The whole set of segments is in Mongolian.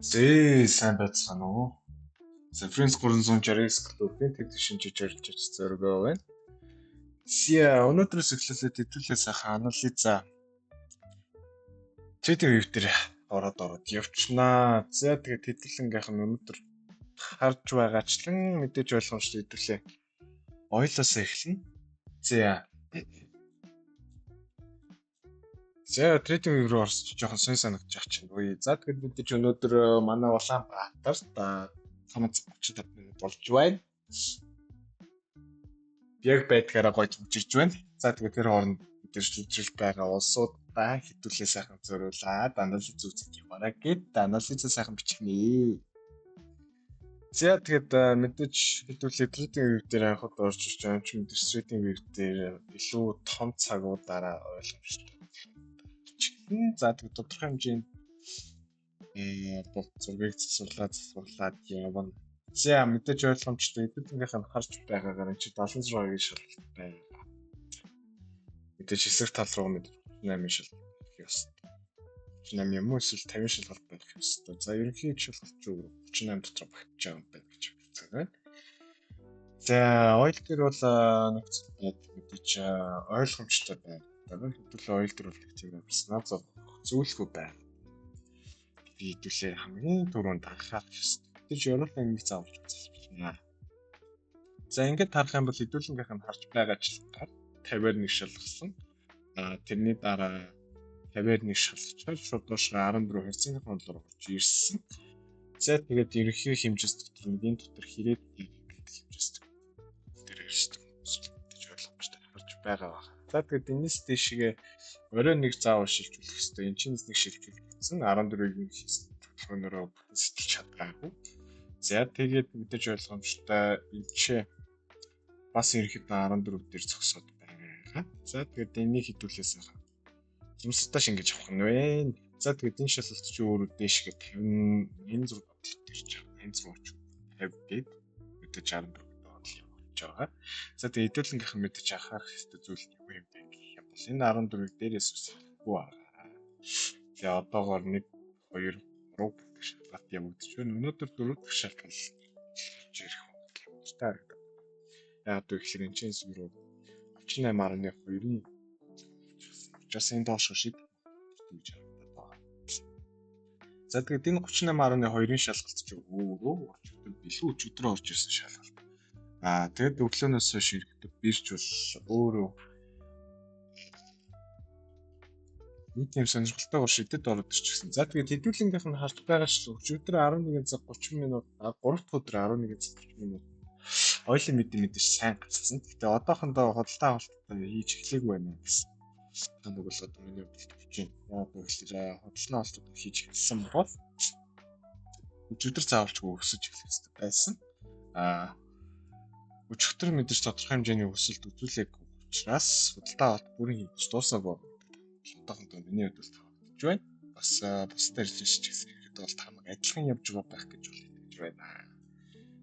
Сайн байцгаана уу? Friends 369 клубын тэд шинжиж орж зөргөө байна. Өнөөдрөөс эхлээд хэвлэлээ сайхан анализа Twitter дээр ороод явчихнаа. Тэгээд хэвлэлэнгийнх нь өнөөдөр харж байгаачлан мэдээж ойлгомжтой хэвлэлээ ойлоос эхэлнэ. Twitter руу орсож жоохон сонь санагдчих чинь. Тэгээд мэдээж өнөөдөр манай Улаанбаатарт 5:35 минут болж байна. Яг байдгаараа гоё зүгжирж байна. Тэгээд тэр хооронд мэдэрчилж байгаа улсуудаа хитүүлээ сайхан зөриулаад анализ үзэж яваарай гэд анализаа сайхан бичихнэ. Тэгээд мэдээж хитүүлээ трейдинг вив дээр анхад орж ирж байгаа юм чи трейдинг вив дээр илүү том цагуудаараа ойлгомжтой. Тэгээд тодорхой хэмжээнд зургийг засварлаад явна. Мэдээж ойлгомжтой эдгээрийнх нь харж байгаагаар чи 76-гийн шалгалт байна. Мэдээж эсрэг тал руу мэдээж 38 шалгалт хийх ёстой. 38 юм уу эсвэл 50 шалгалт байх ёстой. Ерөнхий шалгалт ч 38 дотор багтж байгаа юм байна гэж үздэг байна. Ойл дээр бол нэг мэдээж ойлгомжтой байна. Хэдүүлээ ойл дээр бол тийм персонал зөвлөгөө байна. Хэдүүлээ хамгийн түрүүнд анхаарах ёстой. Тэр Европын нэг зааварч үзсэн. Ингээд харах юм бол хэдүүлэнгийнх нь харж байгаачлаар 50-аар нэг шалгасан. Тэрний дараа 50-аар нэг шалгачаар шууд доош 14% хондлоор орж ирсэн. Тэгээд ерөнхий хэмжээс дотор нэгэн дотор хэрэг хэмжээс дээр ирсэн. Гэж ойлгомжтой харж байгаа байна. Тэгээд энэс дэшигээ орой нэг заавар шилжүүлэх хэрэгтэй. Энд чинь нэг шилжүүлсэн 14-ийн төлөвлөгөөнөөрөө сэтгэж чадаагүй. Тэгээд мэдээж ойлгомжтой энэ бас ерөнхийдөө 14 дээр зогсоод байгаа. Тэгээд энийг хитүүлээс байгаа. Юмстай шингэж авах нь вэ? Тэгээд энэ шалгалт чи өөрөө дээшгээ 50 энэ зураг дээр ч энэ зураг 50 гээд мэдээж 14 доод явж байгаа. Тэгээд хэдүүлэнгийнх нь мэдээж анхаарах хэрэгтэй зүйл нь юу юм бэ гэх юм бол энэ 14-ийг дээрээс үсэхгүй байгаа. Одоогоор 1 2 3 шалгалт явагдаж байна. Өнөөдөр 4 дахь шалгалт ирэх хэрэгтэй. Яг тэгэхээр энэ чинь рүү 38.2-ийн жасын доош шиг гэж байна. Тэгээд энэ 38.2-ийн шалгалт чи өөрөө өчигдөр билүү өчигдөр орж ирсэн шалгалт. Тэгээд өглөөнөөс хойш ирэхдээ бирж бол өөрөө нэг юм сонирхолтой шидэд ороод ирчихсэн. Тэгээд хэдүүлэнгийнх нь харж байгаа шүү. Өчигдөр 11 цаг 30 минут 3 дахь өдөр 11 цаг 30 минут ойлын мэдээж сайн гацсан. Гэтэ одоохондоо худалдаа авалтаа хийж эхлэегүй байна гэсэн. Нэг бол одоо миний хувьд чинь яг тэгэхээр худалдаа авалтаа хийж эхэлсэн бол өчигдөр заавалчгүй өсөж эхлэх хэрэгтэй байсан. Өчигдөр мэдээж тодорхой хэмжээний өсөлт үзүүлээгүй учраас худалдаа авалт бүрэн хийж дуусаагүй. Одоохондоо миний хувьд бол тавагдж байна. Бас бусдаар ч гэсэн ихэд бол тамаг адилхан явж байгаа байх гэж хэлж байна.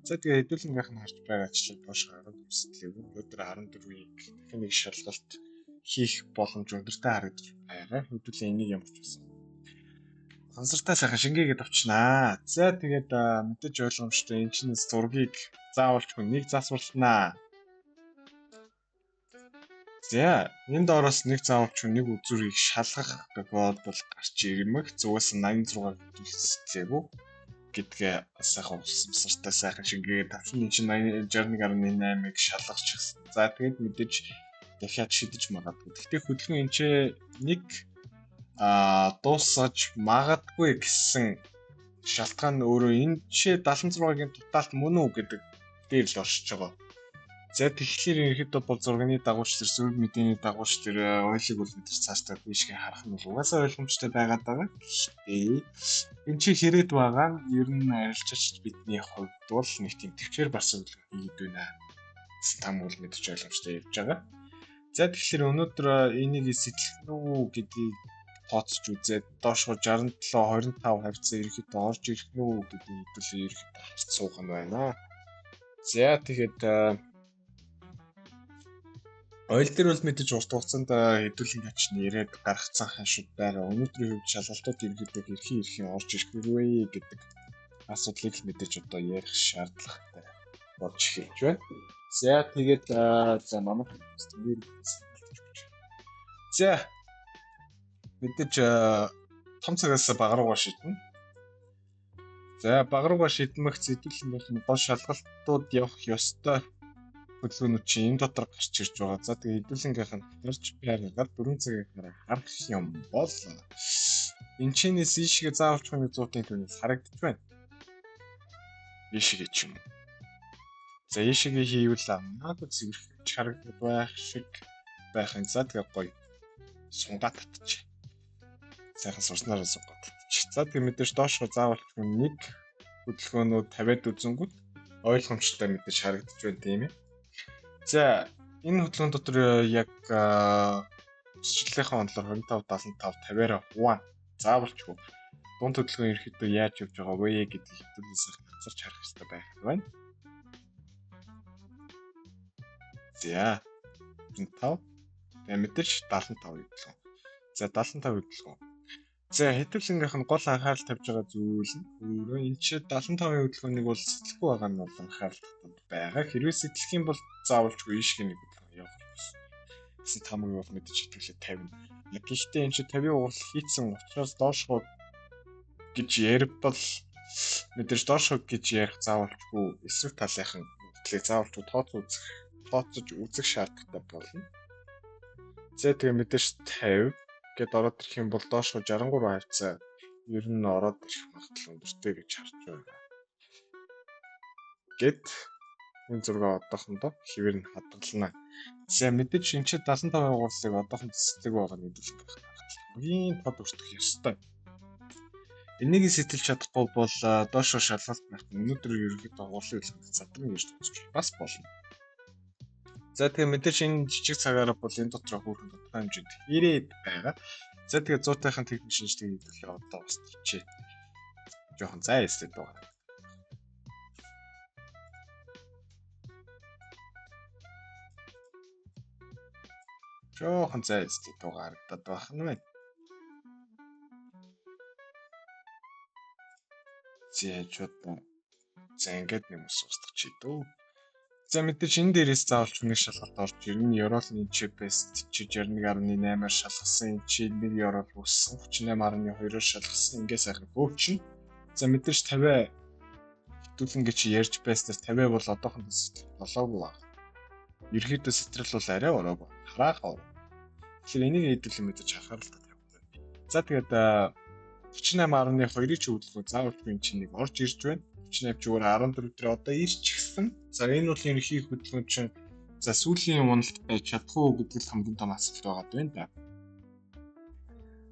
Тэгээд хэдүүлэнгийнх нь харж байгаачлаа доош 14 сэтгэлээ өнөөдөр 14-ийг дахин нэг шалгалт хийх боломж өндөртэй харагдаж байгаа. Хэдүүлээ энийг ямар ч байсан. Сансартай сайхан шингээгээд авчнаа. Тэгээд мэдээж ойлгомжтой энэ чинь зургийг заавалч нэг засварлнаа. Энэ доороос нэг заавалч нэг үзүрийг шалгах тохиолдол бол гарч ирмэх зүгээс 86 хэлцээгүй гэдгээ сайхан усамсартай сайхан шингээгээд авчин энэ чинь 61.8-ыг шалгачихсан. Тэгээд мэдээж дахиад шидэж магадгүй. Гэхдээ хөдөлгөөн энэ ч нэг дуусаж магадгүй гэсэн шалтгаан нь өөрөө энэ ч 76-гийн тоталт мөн үү гэдэг дээр л оршиж байгаа. Тэгэхээр ерөнхийдөө бол зургийн дагууч тэр зөв мэдээний дагууч тэр ойлыг бол мэдэрч цаашдаа тийшгээ харах нь бол угаасаа ойлгомжтой байгаад байгаа. Энэ чи хэрэг байгаа нь ер нь арилжаач бидний хувьд бол нэг тийм төвчээр барсан хийгээд байна. Там бол мэдэрч ойлгомжтой явж байгаа. Тэгэхээр өнөөдөр энийг эсэлэх үү гэдгийг тооцож үзээд доошгоо 67-25 хавцаа ерөнхийдөө орж ирэх нь үү гэдгийг хэдүүлээ ерөнхийдөө харц суух нь байна. Тэгээд Ойл дээр бол мэдээж урт хугацаанд хэдүүлэн ачны ирээд гаргацсан хашууд байгаа. Өнөөдрийн хувьд шалгалтууд ерөнхийдөө хэрхэн орж ирэх вэ гэдэг асуудлыг л мэдээж одоо ярих шаардлагатай болж эхэлж байна. За тэгээд за намайг за мэдээж том цагаас бага руугаа шийднэ. За бага руугаа шийдмэх хэдүүлэн гол шалгалтууд явах ёстой хөдөлгөөнүүд чинь энэ дотор гарч ирж байгаа. За тэгээд хэдүүлэнгийнх нь гарч байгаагаар 4 цагийн дараа харах юм бол энэ чинээс ийшгээ заавалч хүний зуутын түүнээс харагдаж байна. Ийшгээ ч юм. За ийшгээ хийвэл магадгүй зэрэгч харагдах байх шиг байх юм. За тэгээд гоё сунгаад татчих. Сайхан сурснараа сунгаад татчих. За тэгээд мэдээж доошоо заавалч нэг хөдөлгөөнүүд тавиад үзэнгүүт ойлгомжтой мэдээж харагдаж байна тийм ээ. За энэ хөдөлгөөн дотор яг өсчлийнхаа онолоор 25 75 50-аараа хуваана. Заавалч хөө. Дунд хөдөлгөөн ерөөхдөө яаж явж байгаа вэ гэдгийг хэдүүлээс анзаарч харах хэрэгтэй байх байна. За 75 тэгээ мэдээж 75 хөдөлгөөн. За 75 хөдөлгөөн. За хэдүүлэнгийнх нь гол анхаарал тавьж байгаа зүйл нь өөрөө энэ чи 75-ын хөдөлгөөнийг бол сэтгэхгүй байгаа нь бол анхаарал татвар байгаа. Хэрвээ сэтгэх юм бол заавалчгүй ийшг нэг хөдөлгөөн явах гэсэн. Гэсэн тамиг бол мэдээж хэдүүлээ 50. Яг гэхдээ энэ чи 50 уурал хийцэн учраас доошгоо гэж ярибал мэдээж доошгоо гэж ярих заавалчгүй эсрэг талынхан хөдөлгөөнийг заавалчгүй тооцож үзэх шаардлагатай болно. За тэгээ мэдээж 50 гэд ороод ирэх юм бол доошгоо 63 хавцаа ер нь ороод ирэх магадлал өндөртэй гэж харж байна. Гэт энэ зураг одоохондоо хэвээр нь хадгална. За мэдээж энэ чи 75% уурлыг одоохон цэцлэг байгаа мэдүүлэх байх. Хамгийн тод өртөх ёстой. Энийг сэтэлж чадахгүй бол доошоо шалгалт байх. Өнөөдөр ерөнхийдөө уурлын хөдөлгөөнд задрын гэж тооцож бас болно. За тэгээ мэдээж энэ жижиг цагаараа бол энэ дотроо хөөрхөн тодорхой хэмжээнд ирээд байгаа. За тэгээ 100-ын техник шинжилгээ хийлээ одоо бас тийчээ. Жохон зай эсрэг байгаа. Жохон зай эсрэг байгаа харагдаад байх нь байна. За ингээд нэг ус устгах чи дөө. За мэдээж энэ дээрээс заавалч нэг шалгалт орж ирнэ. Eurolean chip-с чи 61.8-аар шалгасан, чи 1 euro өссөн, 38.2-оор шалгасан. Ингээ сайхан хөөчнө. За мэдээж 50 хэдүүлэн гэж ярьж байснаас 50 бол одоохондоо сэтгэл болоогүй байна. Ерхийдөө сэтгэл бол арай ороогүй. Хараагаа. Тэгэхээр энийг хэдүүлэн мэдээж анхааралтай тавьдаг. За тэгээд 38.2-ыг ч хөдөлгөө заавалч энэ чинь нэг орж ирж байна. 38 зүгээр 14 дээр одоо ирчихсэн. За энэ бол ерөнхий хөдөлгөөн чинь за сүүлийн уналт байж чадах уу гэдэг л хамгийн том асуулт байгаа байна да.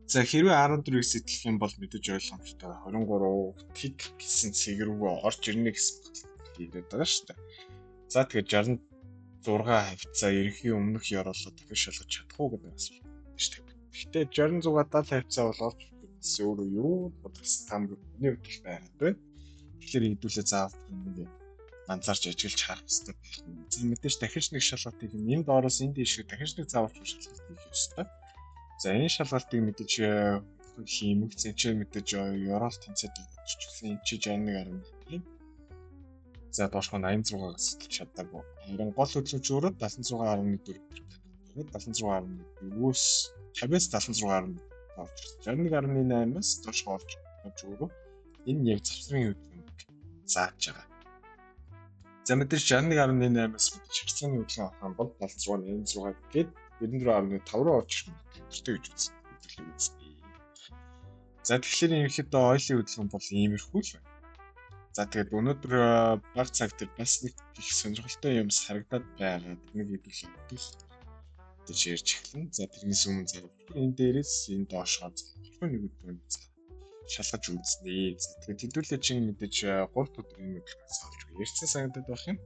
За хэрвээ 14-ийг сэтгэх юм бол мэдээж ойлгомжтой 23 тик гэсэн цэг рүүгээ орж ирнэ гэсэн хэлээд байгаа шүү дээ. За тэгээд 66 хавцаа ерөнхий өмнөх ёроолоо дахиж шалгаж чадах уу гэдэг асуулт байна шүү дээ. Гэхдээ 60-170 хавцаа бол орж ирсэн өөрөө юу бодсон там хүний хөдөл байгаад байна. Тэгэхээр хэдүүлээ заавал нэг анзаарч ажиглаж харах хэрэгтэй байна. За мэдээж дахиж нэг шалгалтыг энэ доороос энэ дэшгээ дахиж нэг заавалч шалгалт хийх ёстой. За энэ шалгалтыг мэдээж хиймэг зэнчээ мэдээж ёроол тэнцээд оччихсан энэ чи 61.1 за доошгоо 86-аас сэтэлж чадаагүй. Харин гол хөдөлгөөч өөрөө 76.4 76.4-өөс 50-аас 76.1 орж ирсэн. 61.8-аас доошгоо орж өөрөө энэ яг завсрын хөдөлгөөнийг зааж байгаа. За мэдээж 61.8-аас мэдээж хэрэгцээний хөдөлгөөн авах юм бол 76.86 гээд 94.5 руу орж ирэх хэрэгтэй гэж үзсэн. За тэгэхээр ерөнхийдөө ойлын хөдөлгөөн бол иймэрхүү л байна. За тэгээд өнөөдөр баг цаг дээр бас нэг их сонирхолтой юм харагдаад байгаа. Нэг хэдүүлээ гэж ярьж эхлэн. За тэрнээс өмнө энэ дээрээс энэ доошгоо нэг хөдөлгөөн шалгаж үзнэ. Тэгээд хэдүүлээ чинь мэдээж 3 өдрийн хөдөлгөөс олж ярьсан санагдаад байх юм.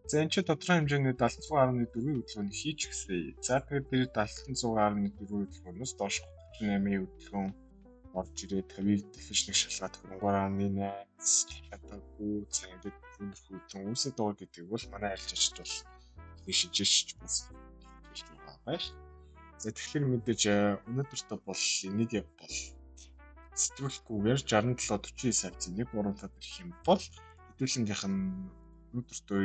За энэ ч тодорхой хэмжээний 76.4 хөдөлгөөнийг хийж гисэн. За тэгээд 76.4 хөдөлгөөнөөс доош 38-ийн хөдөлгөөн орж ирээд 50-ийг дахиж нэг шалгаад 23.8 чадаагүй за ингээд өнөрхөө хөдөлгөөн үүсэж байгаа гэдэг бол манай арилжаач бол шижиж бас хийж байгаа байх. За тэгэхээр мэдээж өнөөдөртөө бол энийг бол сэтгүүлгүйгээр 67-49 сая нэг гурамлаад ирэх юм бол хэдүүлэнгийнх нь өнөөдөртөө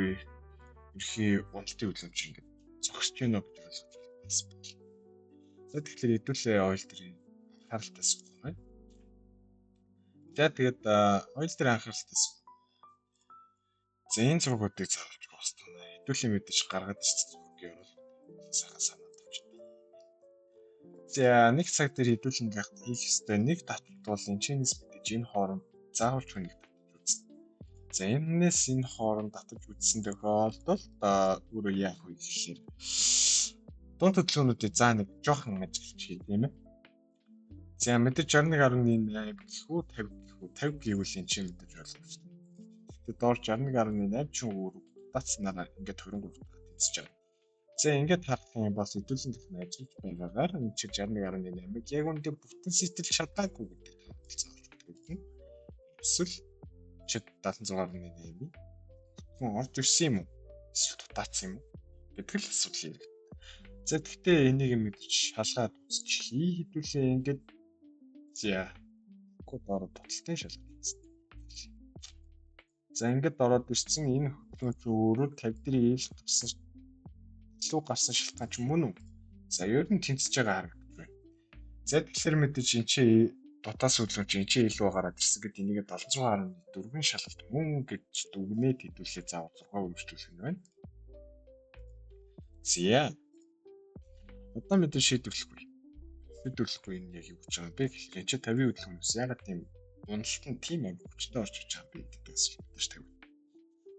ерхий уналтын үлэмж ингээд зогсож байна гэж ойлгож байна. За тэгэхээр хэдүүлээ ойл дээр анхааралтай суух байна. За тэгээд ойл дээр анхааралтай суух. За энэ зургуудыг заавалж пост байна. Хэдүүлээ мэдээж гаргаад ирсэн зургийг бол сайхан санаад авчихна. За нэг цаг дээр хэдүүлэнгийнх нь хийх ёстой нэг татвар бол энэчнээс мэдээж энэ хооронд заавалж хүнийг татаж үзнэ. За энэс энэ хооронд татаж үзсэн тохиолдолд өөрөө яах вэ гэхээр дунд хөдөлгөөнүүдийг заа нэг жоохон ажиллаж хий тийм ээ. За мэдээж 61.8 гэхүү 50 гэвэл энэ чинь мэдээж ойлгомжтой. Тэгээд доор 61.8 ч өөр датснараа ингээд 23 татчихж байгаа. За ингээд харах юм бол хэдүүлэнгийнх нь ажиллаж байгаагаар энэ чинь 61.8-ыг яг үндэ бүтэн сэтгэл чадаагүй гэдэг заавалж өгдөгдөн. Эсвэл чи 76.8-ийг хүн орж ирсэн юм уу? Эсвэл дутаацсан юм уу? Гэдэг л асуудал юм. За гэхдээ энийг мэдээж шалгаад үзчихье. Хэдүүлээ ингээд за код ороод баталтай шалгаж. За ингээд ороод ирсэн энэ хөдөлгөөнч өөрөө 50 дээр ил гарсан шалтгаан ч мөн үү? За ер нь тэнцэж байгаа харагдаж байна. За тэгэхээр мэдээж энэ чи дутаас хөдөлгөөнч энэ чи илүү гараад ирсэн гэдэг энийг 76.4-ийн шалгалт мөн гэж дүгнээд хэдүүлээ заавал 6 өргөжлүүлэх нь байна. За одоо мэдээж шийдвэрлэхгүй. Шийдвэрлэхгүй энэ яг юу гэж байгаа бэ гэхээр энэ чи 50 хөдөлгөөнөөс ягаад тийм уналтан тийм амин хүчтэй орж иж байгаа бэ гэдэг асуулт мэдээж тавь.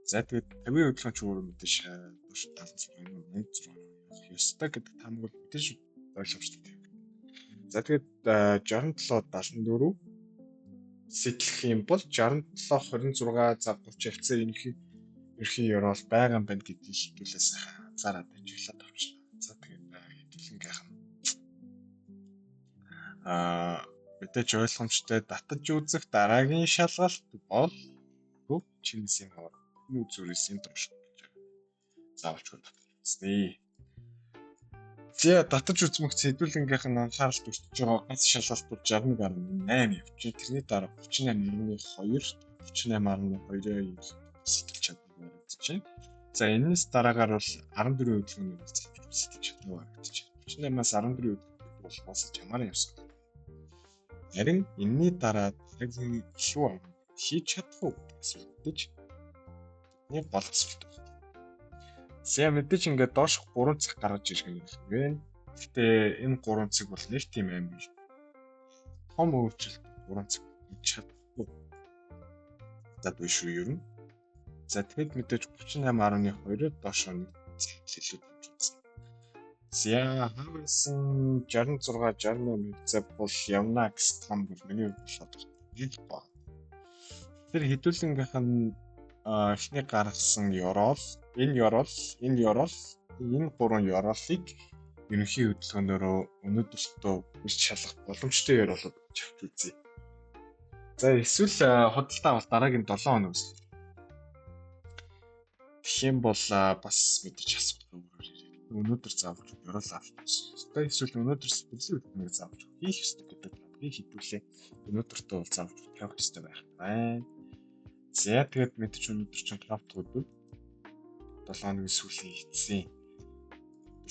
За тэгээд 50 хөдөлгөөнч өөрөө мэдээж 76 ёстой гэдэг тамаг бол мэдээж ойлгомжтой. За тэгээд 67-74 сэтлэх юм бол 67-26 за 30 хвцаа ерхий ёроол байгаа юм байна гэдгийг хэлээс анзаараад ажиглаад авчихна. За тэгээд хэдүүлэнгийнх нь мэдээж ойлгомжтой татаж үзэх дараагийн шалгалт бол бүх чинсийн нүү зүрээсийн турш заавалч татчихснээ. За татаж үзмэх хэдүүлэнгийнх нь анхаарал төртөж байгаа ганц шалгалт бол 61.8 явчих. Тэрний дараа 38.2 38.2-ийн сэтгэл чадвар баригдчихэв. За энэс дараагаар бол 14 хөдөлгөөнөөр сэтгэл чадвар баригдчихэв. 38-аас 14 хөдөлгөөн бол бас чамаар явсан. Харин энэний дараа яг шүү хийж чадах уу гэсэн мэдээж нэг гол асуулт байна. За мэдээж ингээд доош 3 цаг гаргаж ирэх юм байна. Гэтэ энэ 3 цаг бол нэг тийм амар том өөрчлөлт 3 цаг хийж чадахгүй. Задгүй шүү ер нь. За тэгэхэд мэдээж 38.2-оор доош нэг цаг хэлээд үзсэн. За хавсан 66-68 цаг бол явна гэсэн том бол миний бодлоод байна. Тэр хэдүүлэнгийнх нь эхний гаргасан ёроол энэ гурван ёроолыг ерөнхий хөдөлгөөнөөрөө өнөөдөртөө бич шалгах боломжтой ёроолууд авч үзье. За эсвэл худалдаа авал дараагийн 7 хоногс. Тэгэх юм бол бас мэдээж асуудал өнөөдөр заавал ёроол авч үзье. Эсвэл өнөөдөр сэтгэлийн хөдөлгөөнийг заавал хийх ёстой гэдэг хамгийн хэдүүлээ өнөөдөртөө бол заавал тавих ёстой байх байна. За тэгээд мэдээж өнөөдөр чинь крафт өгдөг 7 хоногийн сүүлийн хийцэн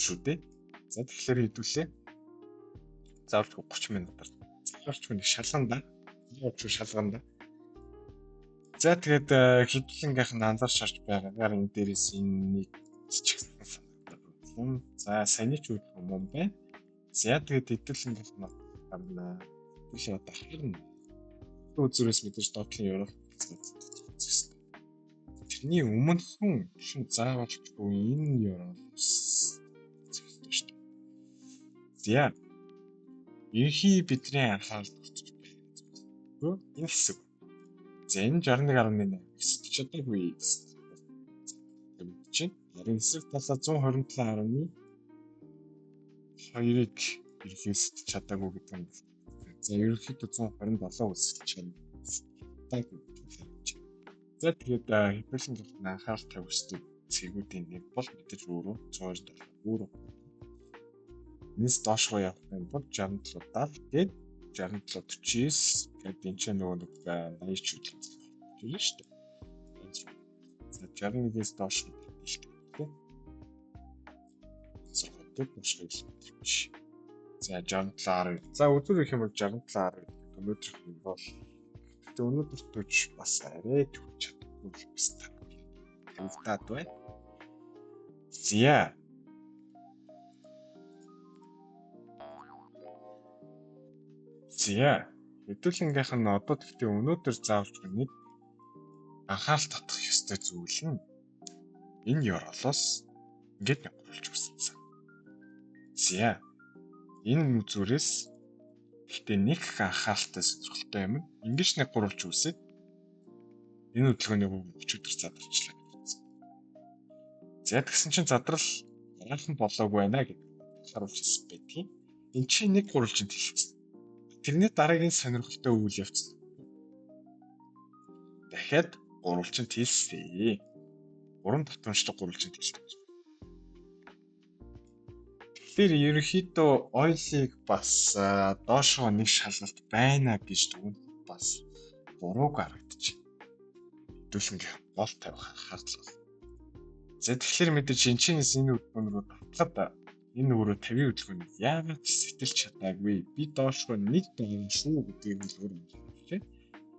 шүү дээ. За тэгэхээр хэдүүлээ заавал 30 минутаар заавалч хүнийг шалгана. За тэгээд хэдүүлэнгийнх нь анзаарч харж байгаагаар энэ дээрээс энийг зичгсэн санагдаад байна. За саний ч үүдэх юм байна. За тэгээд хэдүүлэнгийнх нь харна. Биш одоо харна. Үзүүрээс мэдээж доотлын ёроол тэрний өмнөхөн шин заавалчгүй энэ ёроол зэгтэй шүү дээ. За ерхий бидний анхаарал татчих байна. Энэ хэсэг. За энэ 61.8 хэсэг чадаагүй гэсэн чинь ярин хэсэг талаа 127.2-ыг ерхийс чадаагүй гэдэг юм. За ерөнхийдөө 127 үсэлж байна. За тэгээд хэдүүлэнгийнх нь анхаарал тавих хэрэгтэй цэгүүдийн нэг бол мэдээж өөрөө 127 өөрөө. Нийс доош руу явах юм бол 67 гээд 67 49 гээд энэ ч нөгөө нэг 80 ч үйл юм шүү дээ. За 61-ээс доош шүү дээ. Зөвхөн доош руу биш. За 67. За өдөр их юм бол 67 өнөөдөр юм бол гэхдээ өнөөдөр төж бас арай төвч чадахгүй л басна. Хөвтаад байна. Зя. Хэдүүлэнгийнх нь одоо гэхдээ өнөөдөр заавч нэг анхаарал татах ёстой зүйл нь энэ ёроолоос ингэж нөхөрлж өгсөн. Зя. Энэ үзүүрээс гэхдээ нэг их анхааралтай сонирхолтой юм. Ингэж нэг гурвалж үсээд энэ хөдөлгөөнийг өчигдөр задарчлаа гэж. За тэгсэн чинь задрал гарах нь болоог байна гэдэг харуулж ирсэн байдгийг. Энд чинь нэг гурвалжинд хэлсэн. Тэрний дараагийн сонирхолтой үйл явц. Дахиад гурвалжинд хэлсэн. 3 татамжтай гурвалжинд хэлсэн. Тэгэхээр ерөнхийдөө ойлыг бас доошоо нэг шалгалт байна гэж дүгнэх бас буруу гарагдчих. Хэдүүлэн гол тавих анхаарал. За тэгэхээр мэдээж шинчнээс энэ хөдөлгөөн рүү татхад энэ өөрөө 50 хөдөлгөөнийг яагаад сэтгэлж чадаагүй би доошоо нэг дагсан шүү гэдгийг л өөрөө хэлж.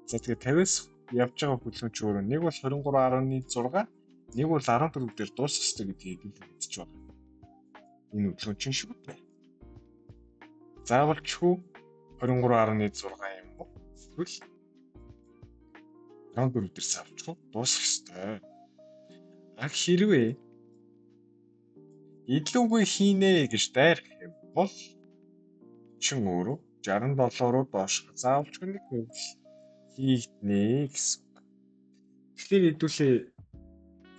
За тэгээд 50-аас явж байгаа хөдөлгөөн ч өөрөө нэг бол 23.6 нэг бол 14 дээр дуусах ёстой гэдгийг хэлж байгаа. Энэ хөдөлгөөн чинь шүү дээ. Заавал ч хүү 23.6 юм уу? Тэгвэл 14 дээр савчгүй дуусах ёстой. Хэрвээ илүүгүй хийнэ гэж дайрах юм бол чин өөрөө 67 руу доош заавалч нэг хөвөл хийгднэ гэсэн. Тэгэхээр хэдүүлээ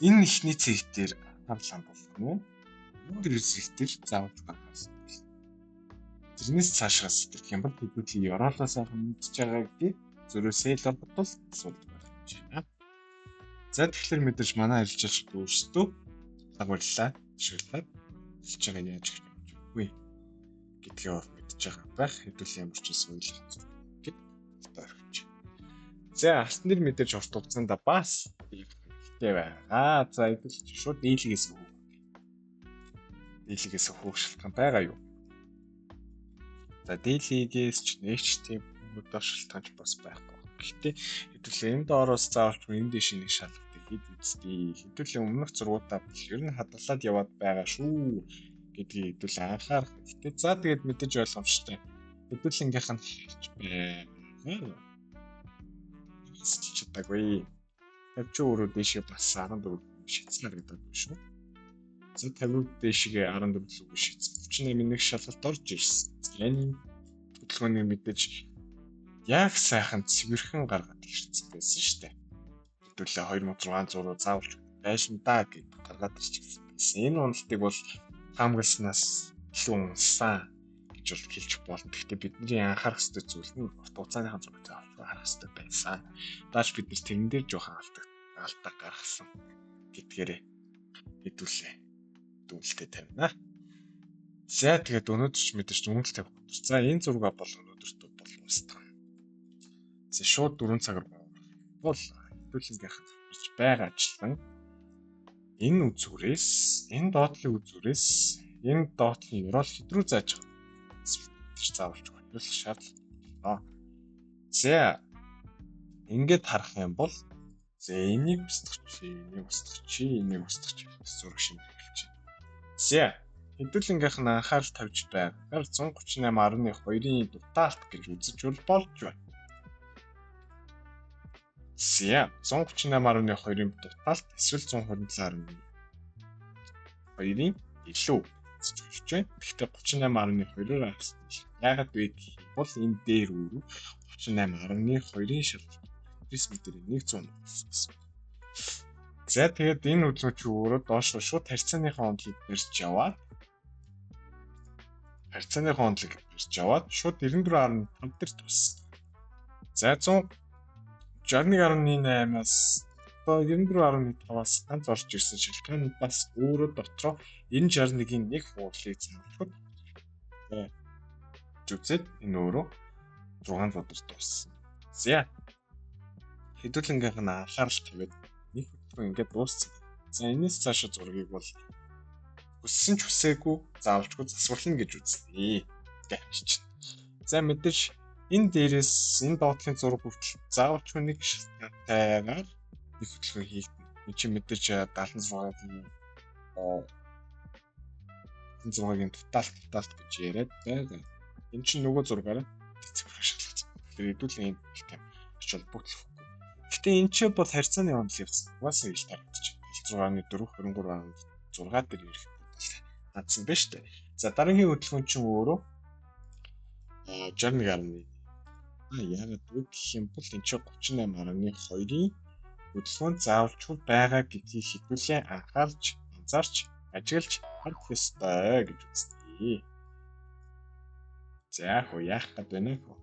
энэ ихний цэг дээр анхаарлаа болгоно уу? Өнөөдөр зэрэгтэл заавалч анхаарсан. Тэрнээс цаашаа сэтгэх юм бол хэдүүлээ ёроолоо сайхан мэдж байгаа гэдгийг зөрөөсөө л бодвол асуудал байх юм байна. За тэгэхээр мэдээж манай ажиллаж өөрсдөө дагууллаа шилжүүлээд хэлж байгаа яаж гэж үгүй гэдгийг мэдж байгаа байх. Хэдүүлээ ямар ч зүйл гэд таарч. За алтан дээр мэдээж урт хугацаанд бас ихтэй байгаа. За хэдүүлж шууд дийлгээс өгөх шалтгаан байгаа юу? За дийлгээс ч нэг ч тийм өдөр шалтгаанч бас байхгүй. Гэхдээ хэдүүлээ энэ доороос заавалч энэ дэш нэг шалгалтыг хийж үзтий. Хэдүүлээ өмнөх зургуудаа ер нь хадгалаад яваад байгаа шүү гэдгийг хэдүүлээ анхаарах. Гэхдээ за тэгээд мэдээж ойлгомжтой. Хэдүүлэнгийнх нь хэлж байна. Чадаагүй. Тавч өөрөө дэшээ бас 14 шийдсэн гэдэг байна шүү. За 50 дэшгээ 14 рүү шийдсэн. 38-ийн шалгалт орж ирсэн. Энэ хөдөлгөөний мэдээж яг сайхан цэвэрхэн гаргаад ирсэн байсан шүү дээ. Хэдүүлээ 2600 заавалч байшин даа гэж гаргаад ирчихсэн. Энэ уналтыг бол хамгаалснаас илүү унсан гэж бол хэлж болно. Гэхдээ бидний анхаарах ёстой зүйл нь урт хугацааныхан зураг заавалч харах ёстой байсан. Дааш бид нар тэрэн дээр жоохон алдаа гаргасан гэдгээрээ хэдүүлээ дүнэлтэд тавина. За тэгээд өнөөдөр ч мэдээж дүнэлт тавих. За энэ зураг бол өнөөдөртөө болмосттой. За шууд 4 цаг руу бол хэдүүлэнгийнх нь байгаа ажилтан энэ үзүүрээс энэ доотлын үзүүрээс энэ доотлын ёроол хэдрүү зааж байгаа. Тэр заавалж хөлөх шаардлага. За ингээд харах юм бол за энийг энийг устгах зураг шимтгэлж байна. За хэдүүлэнгийнх нь анхаарал тавьж байгаа 138.2-ын дутаалт гэж үзэж болж байна. За 138.2-ын дутаалт эсвэл 127.2-ын илүү үзэж байна. Гэхдээ 38.2-оор авсан. Яагаад вэ гэвэл энэ дээр өөрөө 38.2-ын шалгалт рисмээр 100 болсон. За тэгээд энэ хөдөлгөөч өөрөө доош шууд харьцааныхаа онцлог барьж яваад шууд 94.5 дээр туссан. За 161.8-аас одоо 94.5-аас ганц орж ирсэн шалтгаан бас өөрөө дотроо 90-61-ийн нэг хуурлыг заавалчгүй үзээд энэ өөрөө 600 өдөр дууссан. За хэдүүлэнгийнх нь анхаарал тавиад нэг өдөр ингээд дууссан. За энэс цаашаа зургийг бол хүссэн ч хүсээгүй заавалчгүй засварлана гэж үзнэ. Гэж. За мэдээж энэ дээрээс энэ доотлын зураг хүртэл заавалчгүй нэг шалтгаантайгаар нэг хөтөлбөр хийгдэнэ. Энд чинь мэдээж 76-гийн 76-гийн тоталт гэж яриад байгаа. Энэ чинь нөгөө зургаараа цэцгэрхэн шалгацсан. Тэгэхээр хэдүүлэн энэ тийм очил бүгд. Гэтэ энэ ч бол харьцааны онол явсан. Угаасаа ил тарагдчих. 6.4 23.6 дээр ирэх надсан байна шүү дээ. За дараагийн хөтөлбөр чинь өөрөө 61.1 яагаад вэ гэх юм бол энэ чинь 38.2-ийн хөтөлбөр заавалчгүй байгаа гэдгийг хэдүүлээ анхаарч, анзаарч, ажиглаж харах ёстой гэж үзнэ. За яах гээд байна вэ?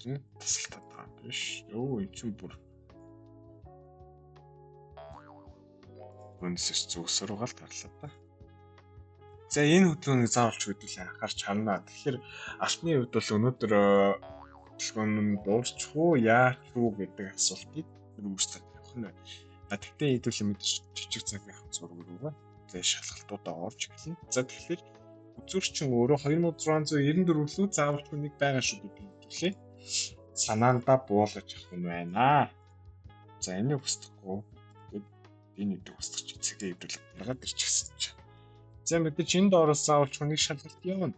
Энэ тасалтаад байгаа биш. Өө энэ чинь бүр өнөсөс зүгсээр угаал тарлаа та. За энэ хөтөлбөрийг заавалч хэдүүлээ анхаарч харна. Тэгэхээр алтны хувьд бол өнөөдөр хөтөлбөр нь дуусчих уу, яах уу гэдэг асуултыг үүсгэж тавих нь байна. Тэгтээ хэдүүлээ мэдээж жижиг цагийнхан зураг руугаа тэгээ шалгалтуудаа орж эхэлнэ. За тэгэхээр үзүүрчин өөрөө 2694 лөө заавалч нэг байгаа шүү гэдэг хэлээ. Санаандаа буулгаж авах нь байна. За энийг устгахгүй энэ үдэг устгах цэгээ хэвдүүлэх гаргаад ирчихсэн чинь. За мэдээж энэ доороос заавалч нэг шалгалт явна.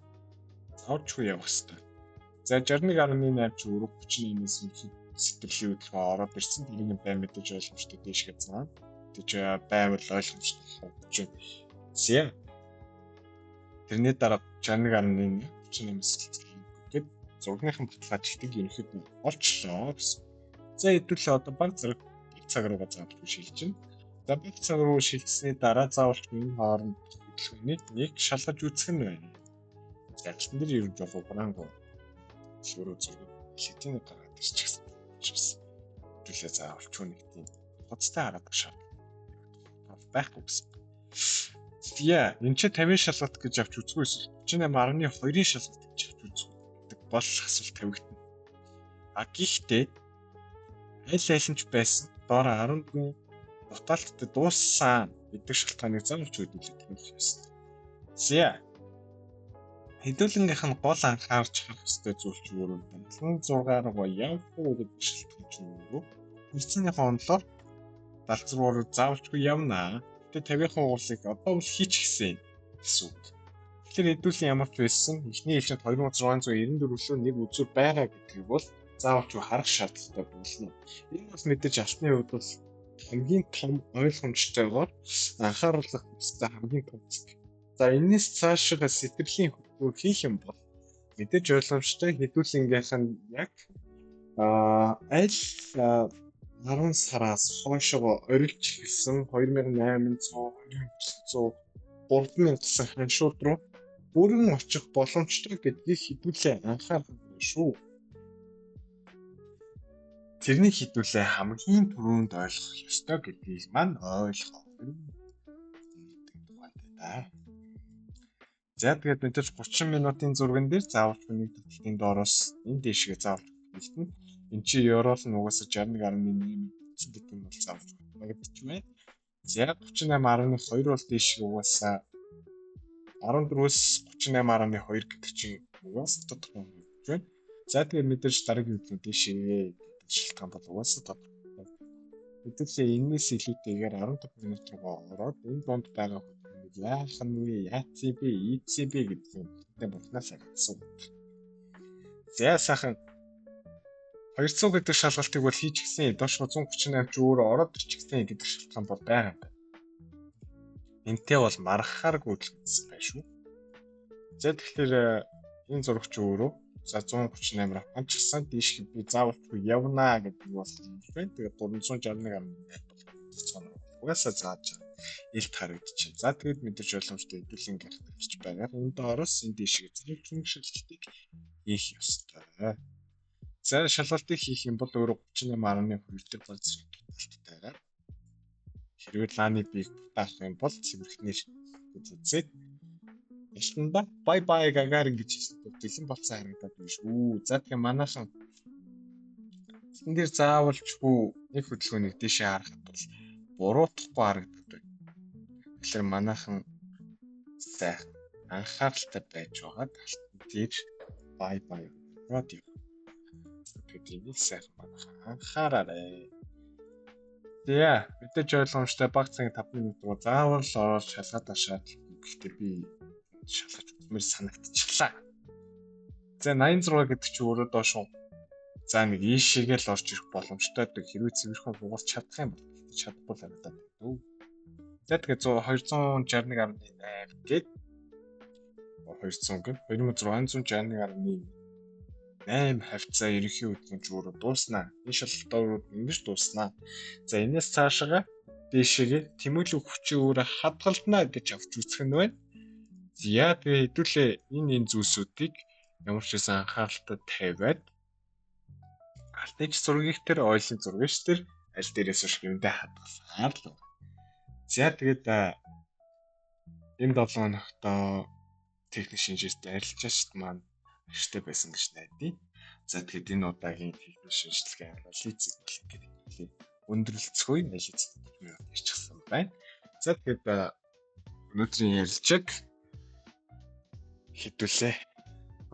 Заавалчгүй явах хэрэгтэй. За 61.8 ч өрөг 38-ээс сэтгэлийн хөдөлгөөн ороод ирсэн. Тэрийг бай мэдээж ойлгомжтой дэшгээ цаана. Тэгж байвал ойлгомжтой гэж. За тэрний дараа 61.1 38-ээс гээд зургийнхын баталгаачлалтыг ерөнхийд нь олчлоо гэсэн. За хэдүүлээ одоо баг зэрэг цаг руугаа заавалчгүй шилжиж байна. За баг цаг руу шилжсэний дараа заавалчгүй энэ хооронд хөтөлбөрийг нэг шалгаж үзэх нь байна. За алтан дээр ер нь жоо бранго шөрөө зураг хитийн гаргаад ирчихсэн. Хэдүүлээ заавалчгүй нэг тийм хоцтой хараад шаардлага байхгүй гэсэн. Яа, энэ ч 50 шалгалт гэж авч үзгүй эсвэл 38.2-ийн шалгалт гэж авч үзэх гэдэг бол асуулт тавигдана. Гэхдээ аль нь ч байсан доор 14 тоталтд дууссан гэдэг шалтгааныг заавалч хөдөлгөх ёстой. За хэдүүлэнгийнх нь гол анхаарч харах ёстой зүйл ч өөрөө байна. 6 руу явах уу гэдэг шалтгаан чинь өөрөө хэрэгцээний онолоор далзруу заавалчгүй явна. Тэгээ 50-ийн уулыг одоо бол хийчихсэн гэсэн үг. Тэгэхээр хэдүүлэн ямар ч байсан эхний хэлшэд 2694 лөө нэг үзүр байгаа гэдгийг бол заавалчгүй харах шаардлагатай болно. Энэ бас мэдээж алтны хувьд бол хамгийн том ойлгомжтойгоор анхааруулах хэрэгтэй хамгийн том зүйл. За энэс цаашаа сэтгэлийн хөтөлбөр хийх юм бол мэдээж ойлгомжтой хэдүүлэнгийнх нь яг аль 10 сараас хойшоо орилж эхэлсэн 2800 3000 гэсэн ханшууд руу бүрэн очих боломжтой гэдгийг хэдүүлээ анхаарах юм шүү. Тэрний хэдүүлээ хамгийн түрүүнд ойлгох ёстой гэдгийг маань ойлгох юм. За тэгээд мэдээж 30 минутын зурган дээр заавалч нэг төдөлтийн доороос энэ дэшгээ заавалч хэлтэн. Энд чи Европ нь угаасаа 61.8 гэдэг нь бол заавалч багтчих байна. За 38.2 бол дэшгээ угаасаа 14-өөс 38.2 гэдэг чинь угаасаа тодорхой юм байна. За тэгээд мэдээж дараагийн үеийн дэшгээ шалтгаан бол угаасаа тодорхой. Хэдүүлээ энэс илүүтэйгээр 15 минут руу ороод энэ донд байгаа хөтөлбөрийг яах нь вэ? ЯЦБ, ИЦБ гэдэг юм болнаас агсан. За сайхан 200 гэдэг шалгалтыг бол хийчихсэн. Доош 138 ч өөрөө ороод ирчихсэн гэдэг шалтгаан бол байгаа юм байна. Энтэй бол мархахааргүй үзсэн байх шүү. За тэгэхээр энэ зурагч өөрөө за 138 авчихсан тийш би заавалчгүй явнаа гэдэг бол юм байна. Тэгээд 361.8 угаасаа зааж ил харагдчих. За тэгээд мэдээж ойлгомжтой хэдүүлэн гарч байгаа. Энэ доороос энэ дэшиг зэрэг шилжилтийг хийх ёстой. За шалгалтыг хийх юм бол өөрөө 38.2 дээр болж тайлбартай. Хэрвээ лааны биеийг даах юм бол цэвэрхнэр үзээд ялтанда бай бай гагарин гэж хэлсэн. Дэлэн болцсон харагдаад байна шүү. За тэгээ манайхан энэ дээр заавалчгүй нэг хөдөлгөөнийг дэшээ харахад бол буруутахгүй харагдаад байна. Тэгэхээр манайхан сайхан анхааралтай байж байгаа талтан дээр бай бай радио гэдгийг сайхан манайхан анхаараарай. Тэгээ мэдээж ойлгомжтой баг цагийн 5 минут руу заавал ороод шалгаад ашаад гэхдээ би шалгаж үзмээр санагдчихлаа. За 86 гэдэг чи өөрөө доош уу. За нэг ийшээгээ л орж ирэх боломжтой гэдэг хэрвээ цэвэрхэн бугуулж чадах юм бол чадахгүй л харагдаад байна. За тэгээ 261.8 гээд 200 гээд 2661.8 хавцаа ерөнхий хөдөлгөөн жууруу дууснаа. Энэ шалгалтууд ингэж дууснаа. За энэс цаашаа дээшээгээ тэмүүлэг хүчээ өөрөө хадгалнаа гэж авч үзэх нь байна. За тэгээ хэдүүлээ энэ зүйлсүүдийг ямар ч байсан анхааралтай тавиад алтаж зургийг тэр ойлын зургаач тэр аль дээрээс ш гэмдэ хадгалсаар л. За тэгээд энэ 7 хоногт техник шинжилгээтэй арилжаач маань ашигтай байсан гэж найдаа. За тэгээд энэ удаагийн техник шинжилгээ анализ гэдэг өндөрлцгөө анализ хийчихсэн байна. За тэгээд өнөөдрийн ярилцааг хэдүүлээ.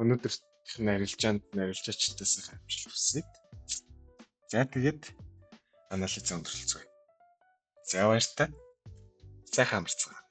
Өнөөдрийн арилжаачдаас амжилт хүсье. За тэгээд анализ өндөрлцгөө. За баяртай. Сайхан амарцгаая.